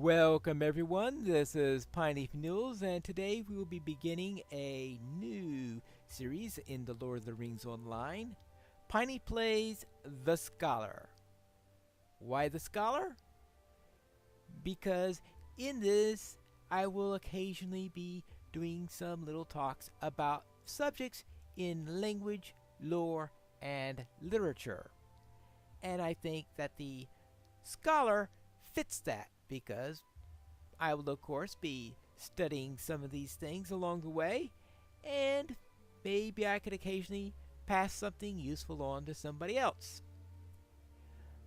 Welcome everyone, this is Pineleaf News, and today we will be beginning a new series in the Lord of the Rings Online. Piney plays the Scholar. Why the Scholar? Because in this I will occasionally be doing some little talks about subjects in language, lore, and literature. And I think that the Scholar fits that, because I will of course be studying some of these things along the way, and maybe I could occasionally pass something useful on to somebody else.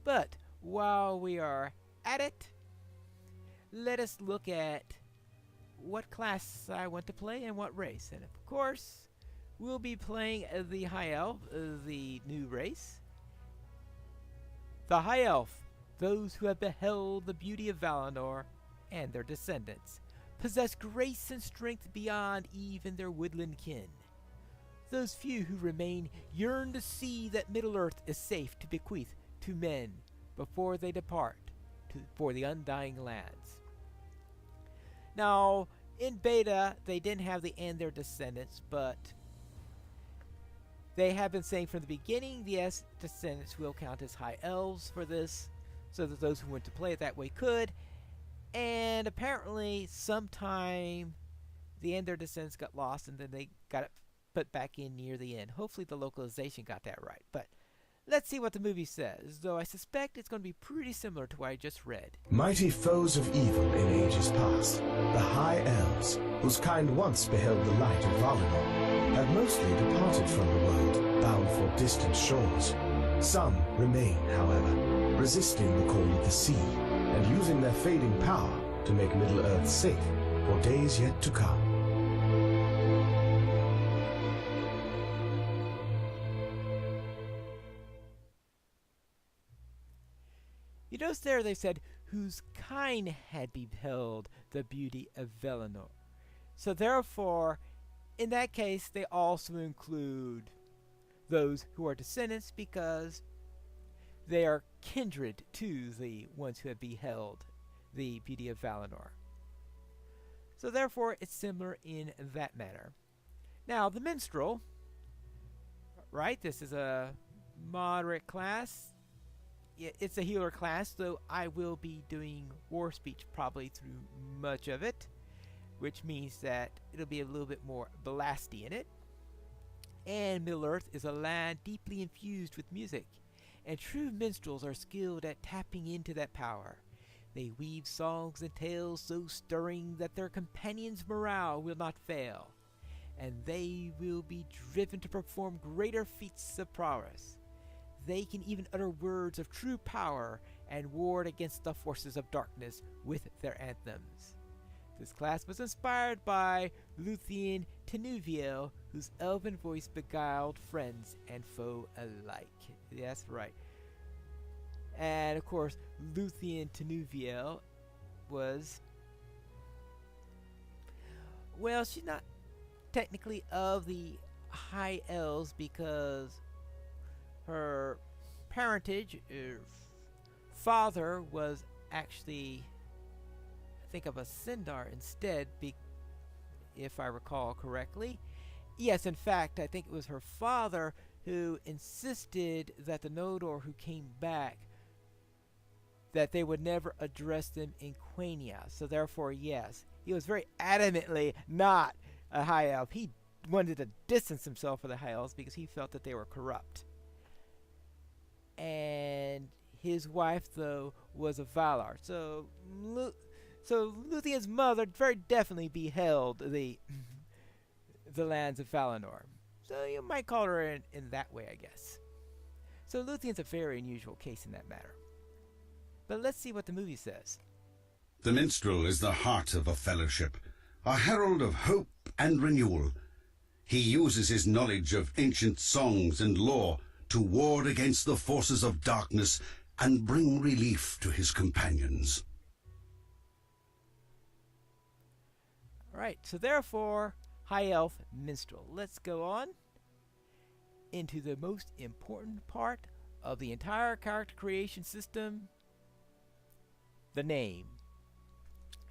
But while we are at it, let us look at what class I want to play and what race. And of course, we'll be playing the High Elf, the new race. The High Elf, those who have beheld the beauty of Valinor and their descendants, possess grace and strength beyond even their woodland kin. Those few who remain yearn to see that Middle-earth is safe to bequeath to men before they depart for the undying lands. Now, in beta, they didn't have the and their descendants, but they have been saying from the beginning the descendants will count as high elves for this, so that those who want to play it that way could. And apparently sometime the end their descendants got lost, and then they got it put back in near the end. Hopefully the localization got that right. But let's see what the movie says, though I suspect it's going to be pretty similar to what I just read. Mighty foes of evil in ages past, the High Elves, whose kind once beheld the light of Valinor, have mostly departed from the world, bound for distant shores. Some remain, however, resisting the call of the sea, and using their fading power to make Middle-earth safe for days yet to come. You notice there they said, whose kind had beheld the beauty of Valinor. So therefore, in that case, they also include those who are descendants, because they are kindred to the ones who have beheld the beauty of Valinor. So therefore, it's similar in that manner. Now, the minstrel, right? This is a moderate class. It's a healer class, though I will be doing war speech probably through much of it, which means that it'll be a little bit more blasty in it. And Middle-earth is a land deeply infused with music, and true minstrels are skilled at tapping into that power. They weave songs and tales so stirring that their companions' morale will not fail, and they will be driven to perform greater feats of prowess. They can even utter words of true power and ward against the forces of darkness with their anthems. This class was inspired by Luthien Tenuviel, whose elven voice beguiled friends and foe alike. That's right. And of course, Luthien Tenuviel was, well, she's not technically of the High Elves, because her parentage, her father was actually, I think, of a Sindar instead, if I recall correctly. Yes, in fact, I think it was her father who insisted that the Noldor who came back, that they would never address them in Quenya. So therefore, yes, he was very adamantly not a High Elf. He wanted to distance himself from the High Elves because he felt that they were corrupt. And his wife, though, was a Valar. So Luthien's mother very definitely beheld the lands of Valinor. So you might call her in that way, I guess. So Luthien's a very unusual case in that matter. But let's see what the movie says. The minstrel is the heart of a fellowship, a herald of hope and renewal. He uses his knowledge of ancient songs and lore to ward against the forces of darkness and bring relief to his companions. Alright, so therefore, High Elf Minstrel. Let's go on into the most important part of the entire character creation system, the name.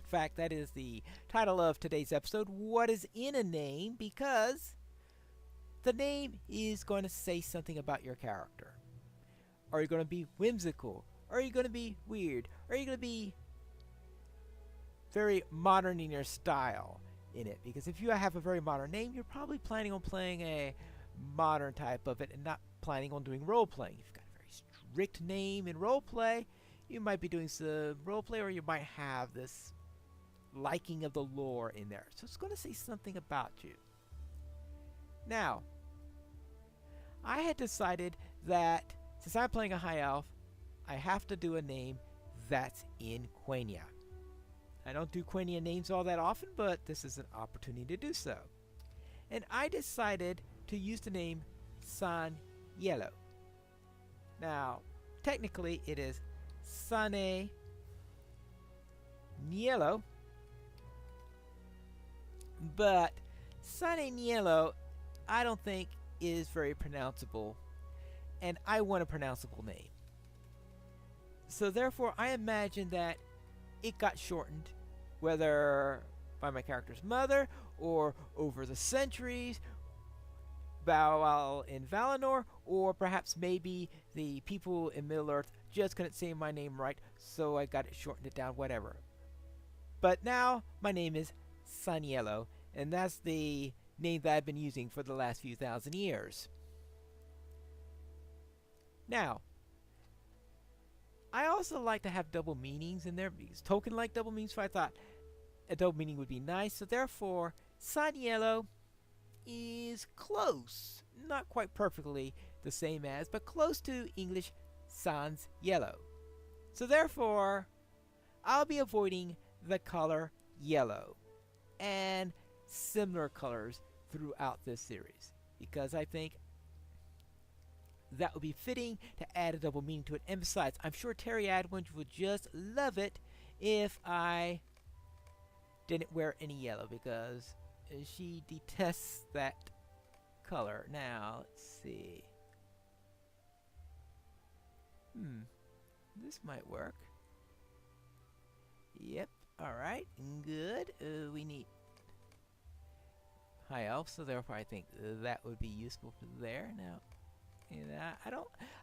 fact, that is the title of today's episode, What is in a Name? Because the name is going to say something about your character. Are you going to be whimsical? Are you going to be weird? Are you going to be very modern in your style in it? Because if you have a very modern name, you're probably planning on playing a modern type of it and not planning on doing role playing. If you've got a very strict name in role play, you might be doing some role play, or you might have this liking of the lore in there. So it's going to say something about you. Now, I had decided that since I'm playing a high elf, I have to do a name that's in Quenya. I don't do Quenya names all that often, but this is an opportunity to do so. And I decided to use the name San Yellow. Now, technically it is Sane Nielo, but Sane Nielo I don't think is very pronounceable, and I want a pronounceable name. So therefore I imagine that it got shortened, whether by my character's mother or over the centuries while in Valinor, or perhaps maybe the people in Middle-earth just couldn't say my name right, so I got it shortened it down, whatever. But now my name is Saniello, and that's the name that I've been using for the last few thousand years. Now, I also like to have double meanings in there, because Tolkien liked double meanings, so I thought a double meaning would be nice. So therefore, Saniello is close, not quite perfectly the same as, but close to English sans yellow. So therefore, I'll be avoiding the color yellow and similar colors throughout this series, because I think that would be fitting to add a double meaning to it. And besides, I'm sure Terry Adwins would just love it if I didn't wear any yellow, because she detests that color. Now, let's see. This might work. Yep, alright, good. We need high elf, so therefore I think that would be useful for there. Now,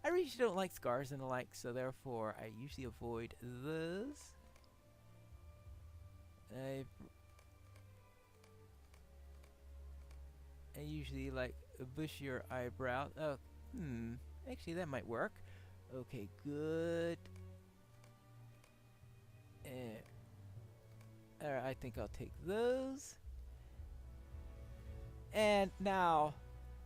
I really don't like scars and the like, so therefore I usually avoid those. I usually like a bushier eyebrow. Oh, actually that might work. Okay, good. Alright, I think I'll take those. And now,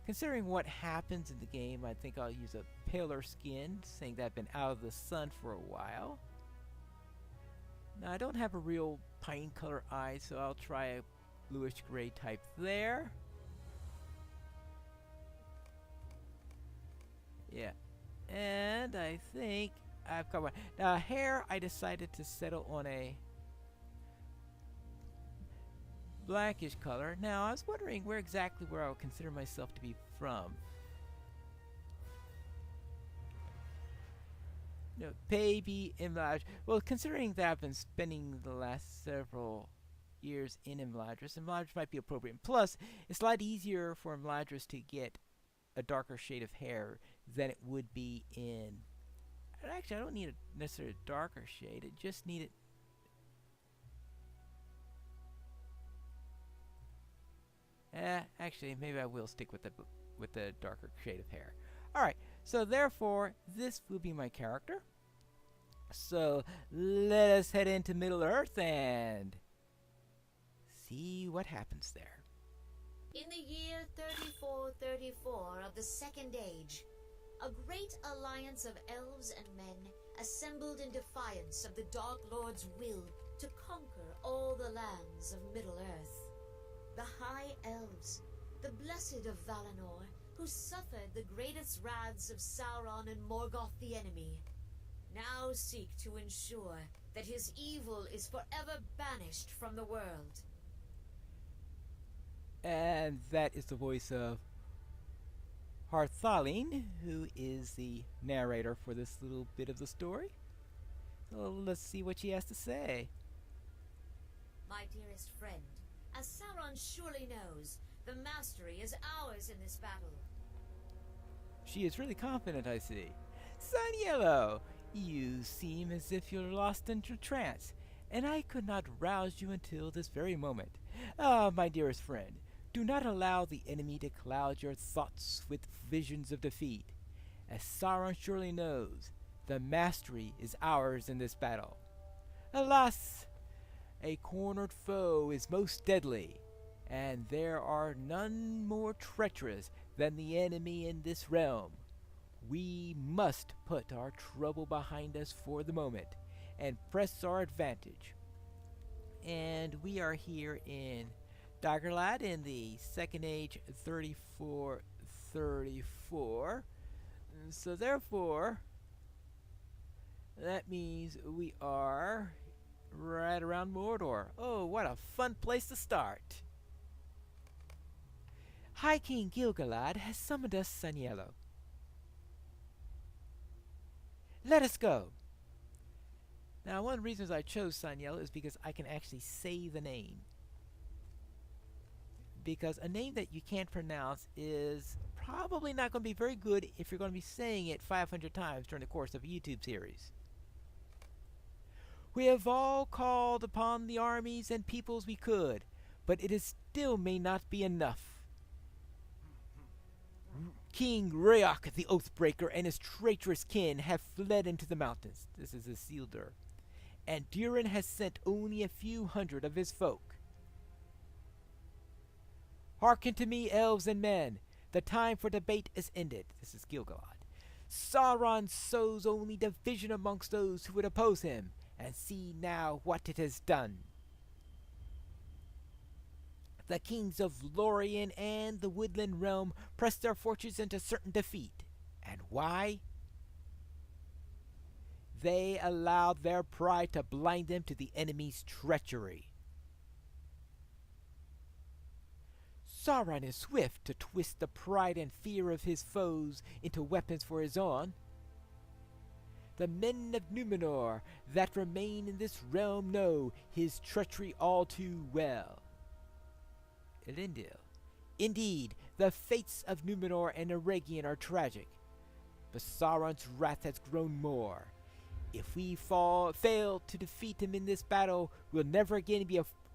considering what happens in the game, I think I'll use a paler skin, saying that I've been out of the sun for a while. Now, I don't have a real pine color eye, so I'll try a bluish gray type there. Yeah. And I think I've got one. Now, hair, I decided to settle on a blackish color. Now, I was wondering where I would consider myself to be from. No, baby Imladris. Well, considering that I've been spending the last several years in Imladris might be appropriate. Plus, it's a lot easier for Imladris to get a darker shade of hair than it would be in... And actually, I don't need a necessarily a darker shade. It just needed... actually, maybe I will stick with the darker shade of hair. Alright, so therefore, this will be my character. So, let us head into Middle-earth and see what happens there. In the year 3434 of the Second Age, a great alliance of elves and men assembled in defiance of the Dark Lord's will to conquer all the lands of Middle-earth. The High Elves, the blessed of Valinor, who suffered the greatest wraths of Sauron and Morgoth the enemy, now seek to ensure that his evil is forever banished from the world. And that is the voice of Harthalin, who is the narrator for this little bit of the story. So let's see what she has to say. My dearest friend, as Sauron surely knows, the mastery is ours in this battle. She is really confident, I see. Sun Yellow, you seem as if you're lost in a trance, and I could not rouse you until this very moment. Ah, my dearest friend, do not allow the enemy to cloud your thoughts with visions of defeat. As Sauron surely knows, the mastery is ours in this battle. Alas, a cornered foe is most deadly, and there are none more treacherous than the enemy in this realm. We must put our trouble behind us for the moment and press our advantage. And we are here in Daggerlad in the Second Age 3434. So therefore, that means we are right around Mordor. Oh, what a fun place to start. High King Gil-galad has summoned us, Sun Yellow. Let us go. Now, one of the reasons I chose Sun Yellow is because I can actually say the name. Because a name that you can't pronounce is probably not going to be very good if you're going to be saying it 500 times during the course of a YouTube series. We have all called upon the armies and peoples we could, but it is still may not be enough. King Rayok the Oathbreaker and his traitorous kin have fled into the mountains. This is Isildur. And Durin has sent only a few hundred of his folk. Hearken to me, elves and men. The time for debate is ended. This is Gil-galad. Sauron sows only division amongst those who would oppose him, and see now what it has done. The kings of Lorien and the Woodland Realm pressed their fortunes into certain defeat. And why? They allowed their pride to blind them to the enemy's treachery. Sauron is swift to twist the pride and fear of his foes into weapons for his own. The men of Numenor that remain in this realm know his treachery all too well. Elendil. Indeed, the fates of Numenor and Eregion are tragic, but Sauron's wrath has grown more. If we fail to defeat him in this battle, we'll never again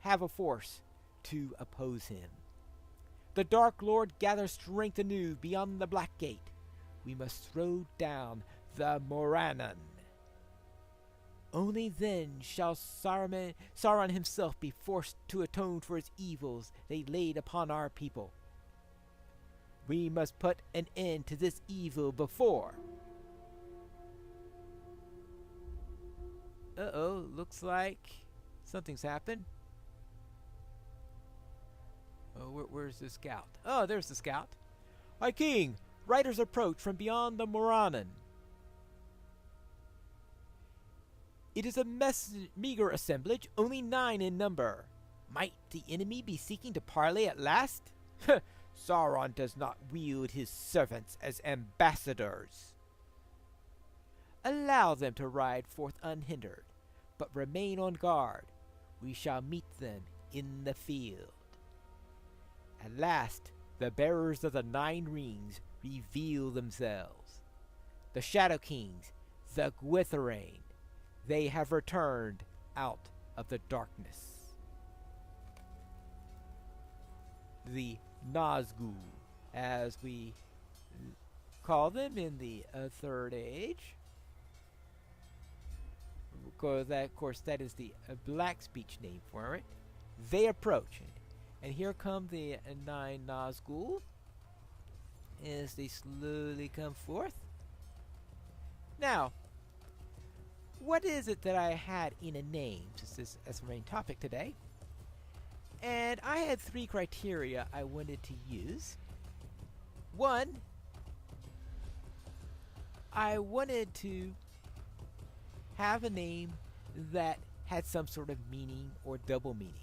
have a force to oppose him. The Dark Lord gathers strength anew beyond the Black Gate. We must throw down the Morannon. Only then shall Sauron himself be forced to atone for his evils they laid upon our people. We must put an end to this evil before. Uh-oh, looks like something's happened. Oh, where's the scout? Oh, there's the scout. High King, riders approach from beyond the Morannon. It is a meager assemblage, only 9 in number. Might the enemy be seeking to parley at last? Sauron does not wield his servants as ambassadors. Allow them to ride forth unhindered, but remain on guard. We shall meet them in the field. At last, the bearers of the 9 rings reveal themselves. The Shadow Kings, the Gwytherain. They have returned out of the darkness. The Nazgul, as we call them in the Third Age. Because of course, that is the black speech name for it. They approach, and here come the 9 Nazgul as they slowly come forth. Now, what is it that I had in a name, since as the main topic today? And I had 3 criteria I wanted to use. 1, I wanted to have a name that had some sort of meaning or double meaning.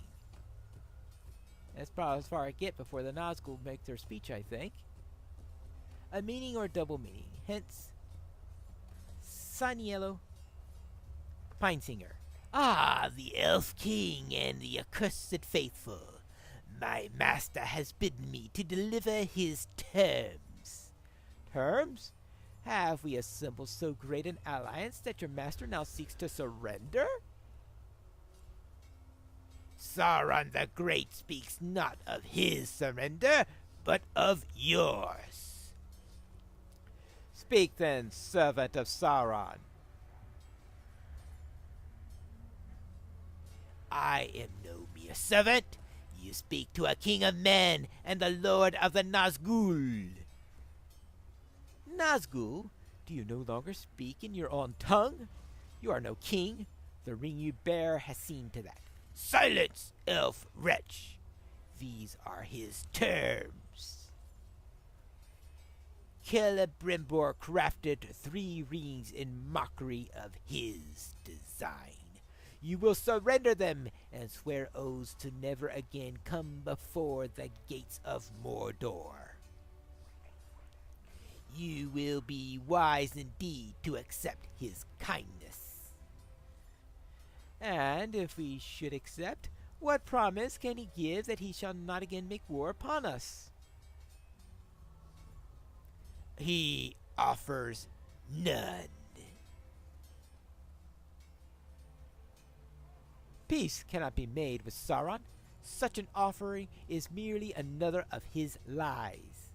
That's probably as far as I get before the Nazgul make their speech, I think. A meaning or double meaning. Hence, Sun Yellow, Pine Singer. Ah, the Elf King and the accursed faithful. My master has bidden me to deliver his terms. Terms? Have we assembled so great an alliance that your master now seeks to surrender? Sauron the Great speaks not of his surrender, but of yours. Speak then, servant of Sauron. I am no mere servant. You speak to a king of men and the lord of the Nazgul. Nazgul? Do you no longer speak in your own tongue? You are no king. The ring you bear has seen to that. Silence, elf wretch! These are his terms. Celebrimbor crafted 3 rings in mockery of his design. You will surrender them and swear oaths to never again come before the gates of Mordor. You will be wise indeed to accept his kindness. And if we should accept, what promise can he give that he shall not again make war upon us? He offers none. Peace cannot be made with Sauron. Such an offering is merely another of his lies.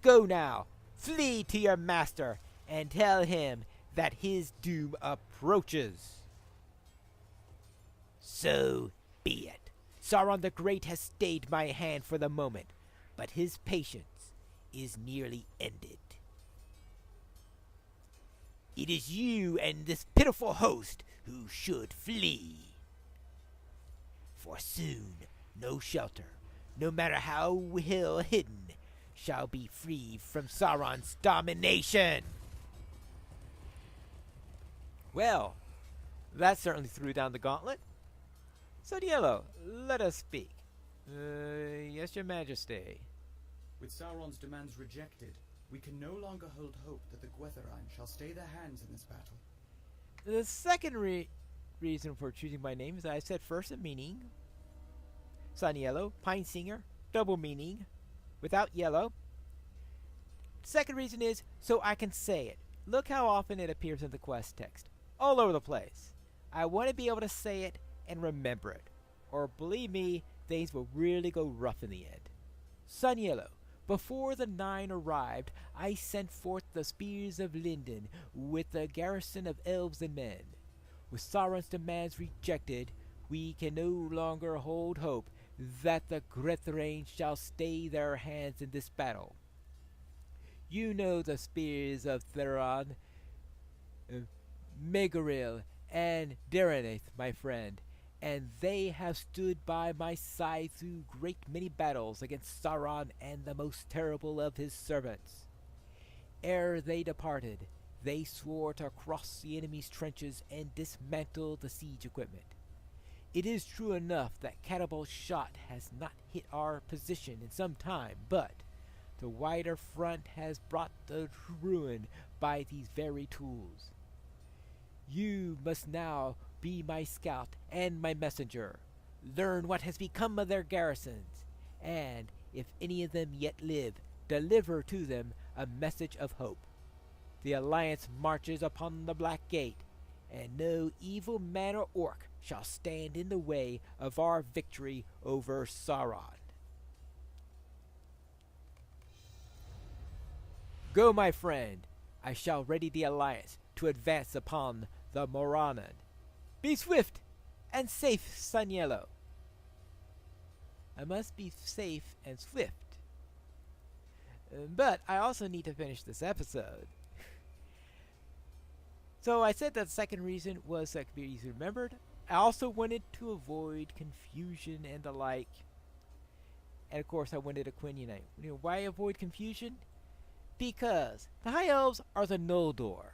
Go now, flee to your master, and tell him that his doom approaches. So be it. Sauron the Great has stayed my hand for the moment, but his patience is nearly ended. It is you and this pitiful host who should flee. For soon no shelter, no matter how well hidden, shall be free from Sauron's domination. Well, that certainly threw down the gauntlet. Soniello, let us speak. Yes, your majesty. With Sauron's demands rejected, we can no longer hold hope that the Gwytharin shall stay their hands in this battle. The second reason for choosing my name is that I said first a meaning. Soniello, Pine Singer, double meaning, without yellow. Second reason is so I can say it. Look how often it appears in the quest text. All over the place. I want to be able to say it and remember it. Or believe me, things will really go rough in the end. Soniello. Before the 9 arrived, I sent forth the spears of Lindon with a garrison of elves and men. With Sauron's demands rejected, we can no longer hold hope that the Gwytharin shall stay their hands in this battle. You know the spears of Theron, Megaril, and Deranath, my friend, and they have stood by my side through great many battles against Sauron and the most terrible of his servants. Ere they departed, they swore to cross the enemy's trenches and dismantle the siege equipment. It is true enough that Cannibal shot has not hit our position in some time, but the wider front has brought the ruin by these very tools. You must now be my scout and my messenger. Learn what has become of their garrisons, and if any of them yet live, deliver to them a message of hope. The Alliance marches upon the Black Gate, and no evil man or orc shall stand in the way of our victory over Sauron. Go, my friend. I shall ready the Alliance to advance upon the Morannon. Be swift and safe, Soniello. I must be safe and swift. But I also need to finish this episode. So I said that the second reason was that could be easily remembered. I also wanted to avoid confusion and the like. And of course I wanted a Quinionite. Why avoid confusion? Because the High Elves are the Noldor.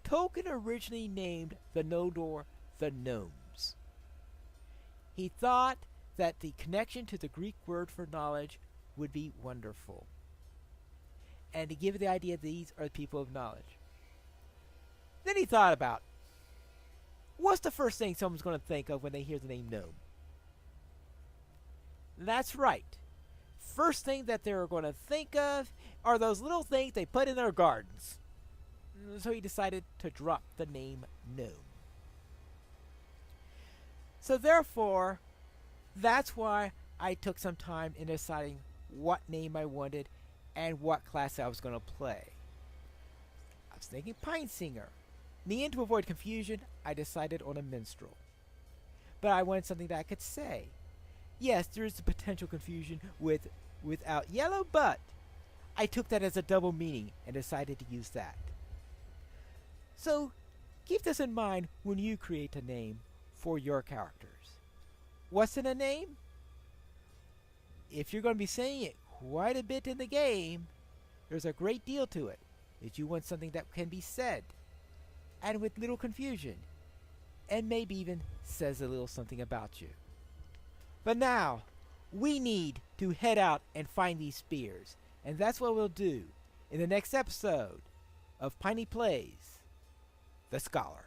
Tolkien originally named the Noldor the Gnomes. He thought that the connection to the Greek word for knowledge would be wonderful, and to give the idea that these are the people of knowledge. Then he thought about, what's the first thing someone's going to think of when they hear the name gnome? That's right. First thing that they're going to think of are those little things they put in their gardens. So he decided to drop the name gnome. So therefore, that's why I took some time in deciding what name I wanted and what class I was going to play. I was thinking Pine Singer. In the end, to avoid confusion, I decided on a minstrel. But I wanted something that I could say. Yes, there is the potential confusion without yellow, but I took that as a double meaning and decided to use that. So keep this in mind when you create a name for your characters. What's in a name? If you're going to be saying it quite a bit in the game, there's a great deal to it. That you want something that can be said, and with little confusion, and maybe even says a little something about you. But now, we need to head out and find these spears, and that's what we'll do in the next episode of Piney Plays The Scholar.